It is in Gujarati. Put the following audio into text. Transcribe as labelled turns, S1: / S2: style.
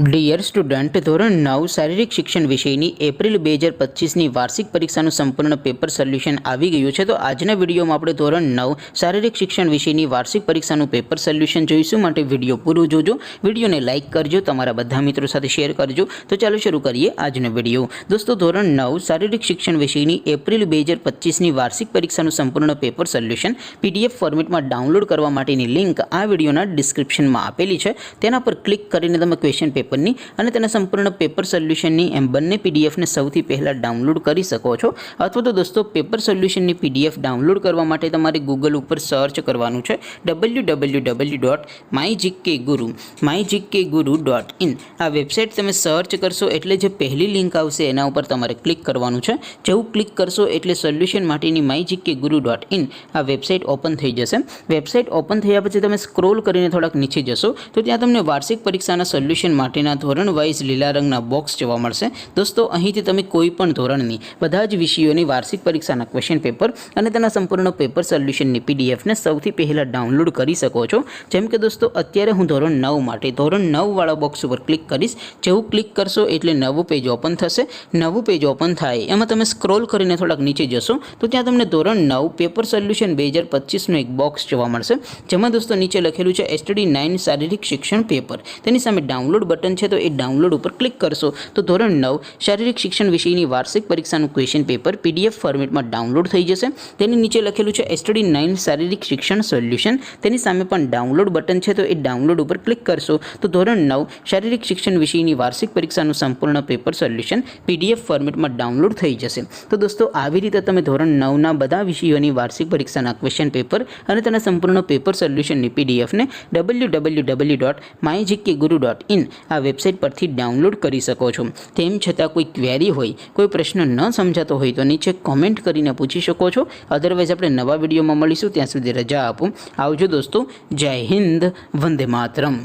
S1: ડિયર સ્ટુડન્ટ, ધોરણ 9 શારીરિક શિક્ષણ વિષયની એપ્રિલ 2025ની વાર્ષિક પરીક્ષાનું સંપૂર્ણ પેપર સોલ્યુશન આવી ગયું છે। તો આજના વિડીયોમાં આપણે ધોરણ 9 શારીરિક શિક્ષણ વિષયની વાર્ષિક પરીક્ષાનું પેપર સોલ્યુશન જોઈશું। માટે વિડીયો પૂરો જોજો, વિડીયોને લાઇક કરજો, તમારા બધા મિત્રો સાથે શેર કરજો। તો ચાલો શરૂ કરીએ આજનો વિડીયો। દોસ્તો, ધોરણ 9 શારીરિક શિક્ષણ વિષયની એપ્રિલ 2025ની વાર્ષિક પરીક્ષાનું સંપૂર્ણ પેપર સોલ્યુશન PDF ફોર્મેટમાં ડાઉનલોડ કરવા માટેની લિંક આ વિડીયોના ડિસ્ક્રિપ્શનમાં આપેલી છે। તેના પર ક્લિક કરીને તમે ક્વેશ્ચન પેપરની અને તેના સંપૂર્ણ પેપર સોલ્યુશનની એમ બંને પીડીએફને સૌથી પહેલાં ડાઉનલોડ કરી શકો છો। અથવા તો દોસ્તો, પેપર સોલ્યુશનની PDF ડાઉનલોડ કરવા માટે તમારે ગૂગલ ઉપર સર્ચ કરવાનું છે www.mygkguru.in। આ વેબસાઇટ તમે સર્ચ કરશો એટલે જે પહેલી લિંક આવશે એના ઉપર તમારે ક્લિક કરવાનું છે। જેવું ક્લિક કરશો એટલે સોલ્યુશન માટેની mygkguru.in આ વેબસાઇટ ઓપન થઈ જશે। વેબસાઇટ ઓપન થયા પછી તમે સ્ક્રોલ કરીને થોડાક નીચે જશો તો ત્યાં તમને વાર્ષિક પરીક્ષાના સોલ્યુશન માટેના ધોરણ વાઇઝ લીલા રંગના બોક્સ જોવા મળશે। દોસ્તો, અહીંથી તમે કોઈ પણ ધોરણની બધા જ વિષયોની વાર્ષિક પરીક્ષાના ક્વેશ્ચન પેપર અને તેના સંપૂર્ણ પેપર સોલ્યુશનની પીડીએફને સૌથી પહેલાં ડાઉનલોડ કરી શકો છો। જેમ કે દોસ્તો, અત્યારે હું ધોરણ 9 માટે ધોરણ 9 વાળા બોક્સ ઉપર ક્લિક કરીશ। જેવું ક્લિક કરશો એટલે નવું પેજ ઓપન થશે। નવું પેજ ઓપન થાય એમાં તમે સ્ક્રોલ કરીને થોડાક નીચે જશો તો ત્યાં તમને ધોરણ 9 પેપર સોલ્યુશન 2025નું એક બોક્સ જોવા મળશે, જેમાં દોસ્તો નીચે લખેલું છે STD 9 શારીરિક શિક્ષણ પેપર। તેની સામે ડાઉનલોડ બટન છે, તો એ ડાઉનલોડ ઉપર ક્લિક કરશો તો ધોરણ 9 શારીરિક શિક્ષણ વિષયની વાર્ષિક પરીક્ષાનું ક્વેશ્ચન પેપર PDF ફોર્મેટમાં ડાઉનલોડ થઈ જશે। તેની નીચે લખેલું છે STD 9 શારીરિક શિક્ષણ સોલ્યુશન। તેની સામે પણ ડાઉનલોડ બટન છે, તો એ ડાઉનલોડ ઉપર ક્લિક કરશો તો ધોરણ 9 શારીરિક શિક્ષણ વિષયની વાર્ષિક પરીક્ષાનું સંપૂર્ણ પેપર સોલ્યુશન PDF ફોર્મેટમાં ડાઉનલોડ થઈ જશે। તો દોસ્તો, આવી રીતે તમે ધોરણ 9ના બધા વિષયોની વાર્ષિક પરીક્ષાના ક્વેશ્ચન પેપર અને તેના સંપૂર્ણ પેપર સોલ્યુશનની PDFને www.mygkguru.in આ વેબસાઇટ પરથી ડાઉનલોડ કરી શકો છો। તેમ છતાં કોઈ ક્વેરી હોય, કોઈ પ્રશ્ન ન સમજાતો હોય તો નીચે કોમેન્ટ કરીને પૂછી શકો છો। અધરવાઇઝ આપણે નવા વિડીયોમાં મળીશું, ત્યાં સુધી રજા આપો। આવજો દોસ્તો, જય હિન્દ, વંદે માતરમ।